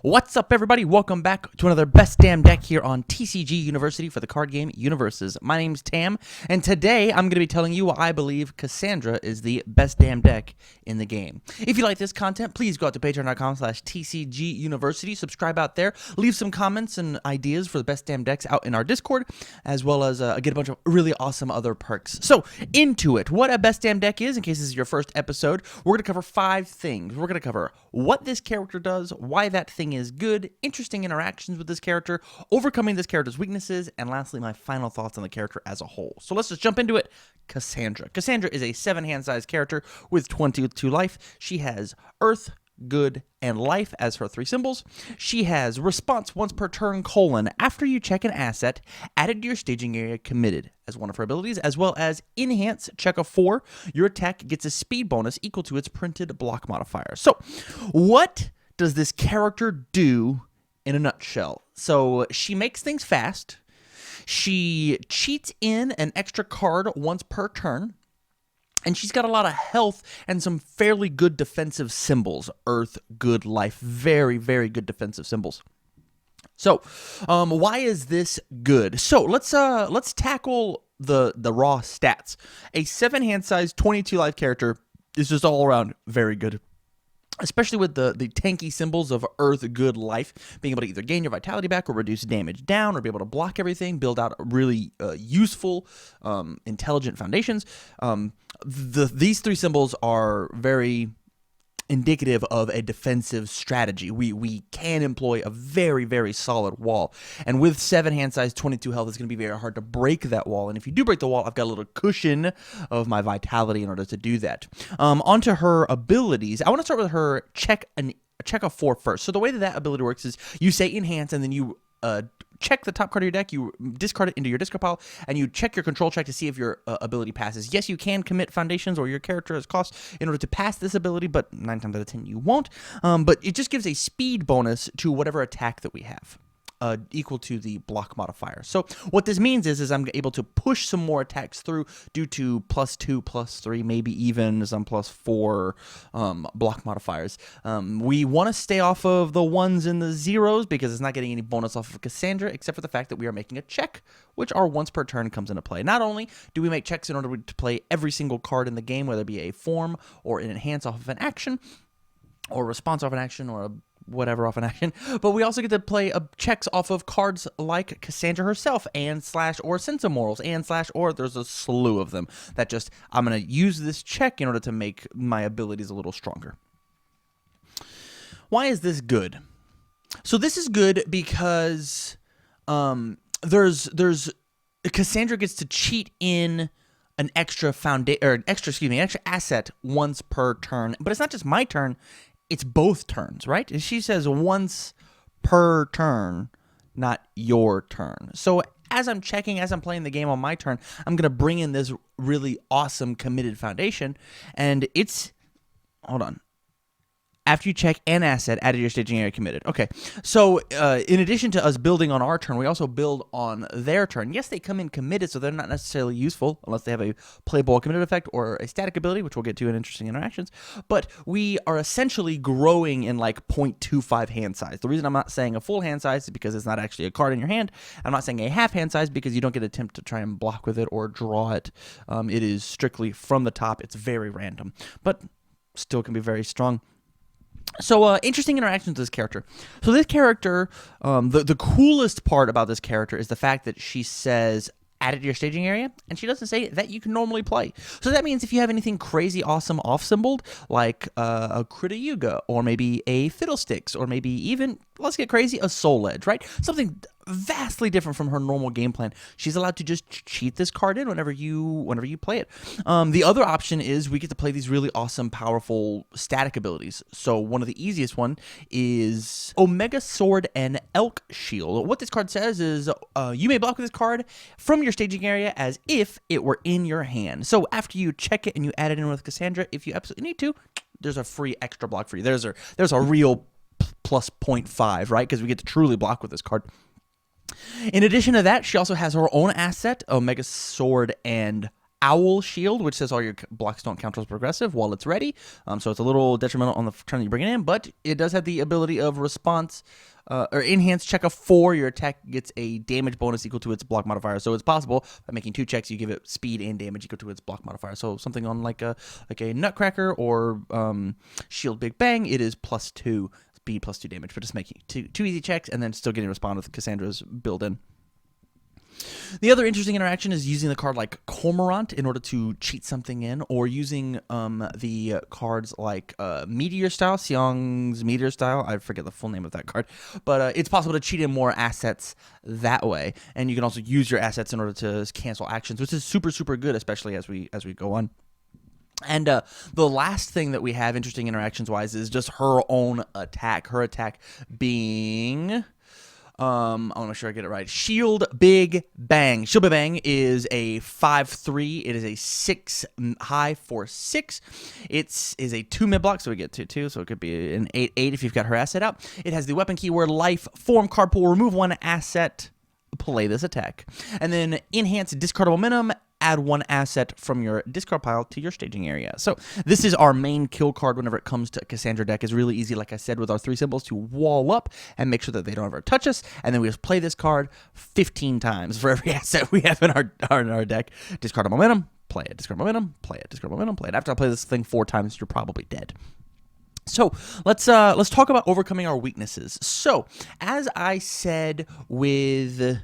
What's up, everybody? Welcome back to another Best Damn Deck here on TCG University for the card game UniVersus. My name's Tam, and today I'm going to be telling you why I believe Cassandra is the best damn deck in the game. If you like this content, please go out to patreon.com/TCG University. Subscribe out there. Leave some comments and ideas for the best damn decks out in our Discord, as well as get a bunch of really awesome other perks. So, into it. What a best damn deck is, in case this is your first episode, we're going to cover 5 things. We're going to cover what this character does, why that thing is good, interesting interactions with this character, overcoming this character's weaknesses, and lastly, my final thoughts on the character as a whole. So let's just jump into it. Cassandra. Cassandra is a 7-hand size character with 22 life. She has Earth, Good, and Life as her 3 symbols. She has Response once per turn, after you check an asset, added to your staging area committed as one of her abilities, as well as Enhance, check a 4. Your attack gets a speed bonus equal to its printed block modifier. So, what does this character do in a nutshell? So, she makes things fast. She cheats in an extra card once per turn. And she's got a lot of health and some fairly good defensive symbols. Earth, Good, Life. Very, very good defensive symbols. So, why is this good? So, let's tackle the raw stats. A 7-hand size, 22 life character is just all around very good. Especially with the tanky symbols of Earth, Good, Life, being able to either gain your vitality back or reduce damage down, or be able to block everything, build out really useful, intelligent foundations. These 3 symbols are very indicative of a defensive strategy. We can employ a very, very solid wall. And with 7-hand size, 22 health, it's going to be very hard to break that wall. And if you do break the wall, I've got a little cushion of my vitality in order to do that. Onto her abilities. I want to start with her check a 4 first. So the way that ability works is you say Enhance, and then you check the top card of your deck, you discard it into your discard pile, and you check your control check to see if your ability passes. Yes, you can commit foundations or your character has cost in order to pass this ability, but 9 times out of 10 you won't. But it just gives a speed bonus to whatever attack that we have. Equal to the block modifier. So what this means is I'm able to push some more attacks through due to +2, +3, maybe even some +4 block modifiers. We want to stay off of the 1s and the 0s because it's not getting any bonus off of Cassandra, except for the fact that we are making a check, which our once per turn comes into play. Not only do we make checks in order to play every single card in the game, whether it be a form or an enhance off of an action, or response off an action, or a whatever off an action, but we also get to play checks off of cards like Cassandra herself, or Sense of Morals, or there's a slew of them that just, I'm going to use this check in order to make my abilities a little stronger. Why is this good? So this is good because there's Cassandra gets to cheat in an extra asset once per turn, but it's not just my turn. It's both turns, right? She says once per turn, not your turn. So as I'm checking, as I'm playing the game on my turn, I'm going to bring in this really awesome committed foundation. And it's, hold on. After you check an asset, added to your staging area committed. Okay, so in addition to us building on our turn, we also build on their turn. Yes, they come in committed, so they're not necessarily useful unless they have a playable committed effect or a static ability, which we'll get to in interesting interactions. But we are essentially growing in like 0.25 hand size. The reason I'm not saying a full hand size is because it's not actually a card in your hand. I'm not saying a half hand size because you don't get to attempt to try and block with it or draw it. It is strictly from the top. It's very random, but still can be very strong. So, interesting interactions with this character. So this character, the coolest part about this character is the fact that she says, add it to your staging area, and she doesn't say that you can normally play. So that means if you have anything crazy awesome off-symboled, like a Krita Yuga, or maybe a Fiddlesticks, or maybe even, let's get crazy, a Soul Edge, right? Something vastly different from her normal game plan. She's allowed to just cheat this card in whenever you play it. The other option is we get to play these really awesome, powerful static abilities. So one of the easiest one is Omega Sword and Elk Shield. What this card says is you may block with this card from your staging area as if it were in your hand. So after you check it and you add it in with Cassandra, if you absolutely need to, there's a free extra block for you. There's a real plus 0.5, right? Because we get to truly block with this card. In addition to that, she also has her own asset, Omega Sword and Owl Shield, which says all your blocks don't count as progressive while it's ready. So it's a little detrimental on the turn that you bring it in, but it does have the ability of response or enhance check of 4. Your attack gets a damage bonus equal to its block modifier. So it's possible by making 2 checks, you give it speed and damage equal to its block modifier. So something on like a Nutcracker or Shield Big Bang, it is +2 speed, +2 damage, but just making two easy checks and then still getting a respond with Cassandra's built-in. The other interesting interaction is using the card like Cormorant in order to cheat something in, or using the cards like Meteor Style, Xiong's Meteor Style. I forget the full name of that card, but it's possible to cheat in more assets that way, and you can also use your assets in order to cancel actions, which is super, super good, especially as we go on. And the last thing that we have interesting interactions-wise is just her own attack. Her attack being... I want to make sure I get it right. Shield Big Bang. Shield Big Bang is a 5/3. It is a 6 high for 6. It is a 2 mid block, so we get 2/2. So it could be an 8/8 if you've got her asset out. It has the weapon keyword Life Form card pool. Remove 1 asset. Play this attack, and then enhance discard momentum. Add 1 asset from your discard pile to your staging area. So this is our main kill card whenever it comes to Cassandra deck. It's really easy, like I said, with our 3 symbols to wall up and make sure that they don't ever touch us. And then we just play this card 15 times for every asset we have in our deck. Discard a momentum, play it. Discard momentum, play it. Discard momentum, play it. After I play this thing 4 times, you're probably dead. So let's talk about overcoming our weaknesses. So as I said with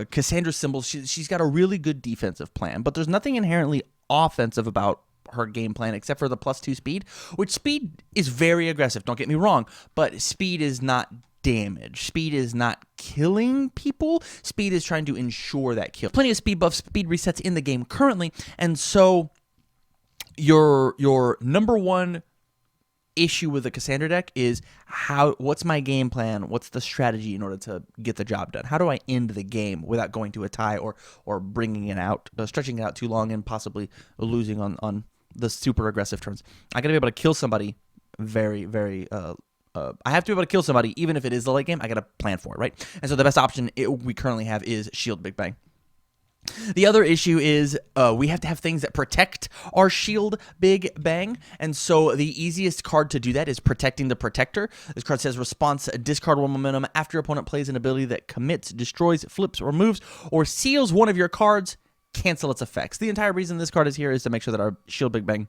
Cassandra's symbols, she's got a really good defensive plan, but there's nothing inherently offensive about her game plan except for the +2 speed, which speed is very aggressive, don't get me wrong, but speed is not damage. Speed is not killing people. Speed is trying to ensure that kill. Plenty of speed buffs, speed resets in the game currently, and so your number one issue with the Cassandra deck is what's my game plan, what's the strategy in order to get the job done, how do I end the game without going to a tie or bringing it out, stretching it out too long and possibly losing on the super aggressive turns. I gotta be able to kill somebody very, very I have to be able to kill somebody even if it is the late game. I gotta plan for it, right? And so the best option we currently have is Shield Big Bang. The other issue is we have to have things that protect our Shield Big Bang, and so the easiest card to do that is Protecting the Protector. This card says response, discard 1 momentum after your opponent plays an ability that commits, destroys, flips, or moves, or seals one of your cards, cancel its effects. The entire reason this card is here is to make sure that our Shield Big Bang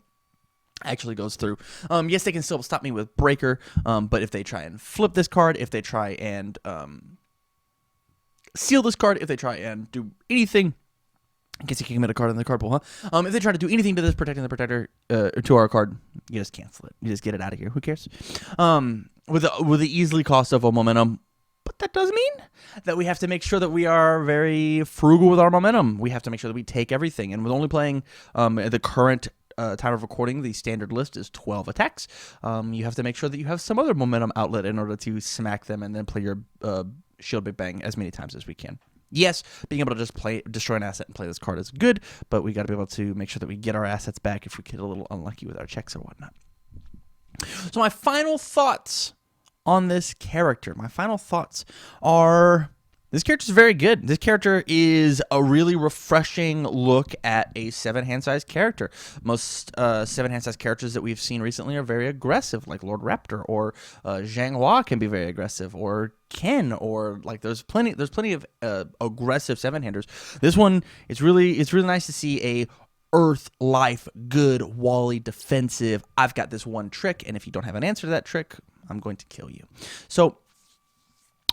actually goes through. Yes, they can still stop me with Breaker, but if they try and flip this card, if they try and seal this card, if they try and do anything, I guess you can commit a card in the card pool, huh? If they try to do anything to this Protecting the Protector, to our card, you just cancel it. You just get it out of here. Who cares? With the easily cost of a momentum, but that does mean that we have to make sure that we are very frugal with our momentum. We have to make sure that we take everything. And with only playing the current time of recording, the standard list is 12 attacks. You have to make sure that you have some other momentum outlet in order to smack them and then play your Shield Big Bang as many times as we can. Yes, being able to just destroy an asset and play this card is good, but we got to be able to make sure that we get our assets back if we get a little unlucky with our checks or whatnot. So my final thoughts on this character. My final thoughts are... This character is very good. This character is a really refreshing look at a 7-hand size character. Most 7-hand size characters that we've seen recently are very aggressive, like Lord Raptor, or Zhang Hua can be very aggressive, or Ken, or like there's plenty of aggressive 7-handers. This one, it's really nice to see a Earth Life good Wally defensive. I've got this one trick, and if you don't have an answer to that trick, I'm going to kill you. So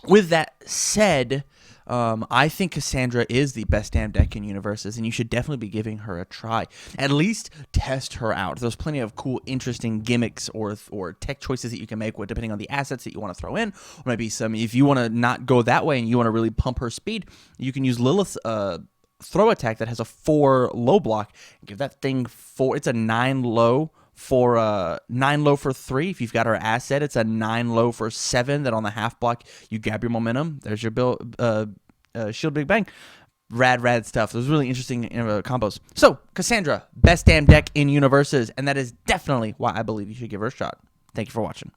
with that said, I think Cassandra is the best damn deck in UniVersus, and you should definitely be giving her a try. At least test her out. There's plenty of cool, interesting gimmicks or tech choices that you can make depending on the assets that you want to throw in. Or maybe if you want to not go that way and you want to really pump her speed, you can use Lilith's throw attack that has a 4 low block. Give that thing 4. It's a 9 low. For 9 low for 3. If you've got our asset, it's a 9 low for 7. That on the half block, you grab your momentum. There's your Shield Big Bang. Rad stuff. Those really interesting combos. So, Cassandra, best damn deck in UniVersus, and that is definitely why I believe you should give her a shot. Thank you for watching.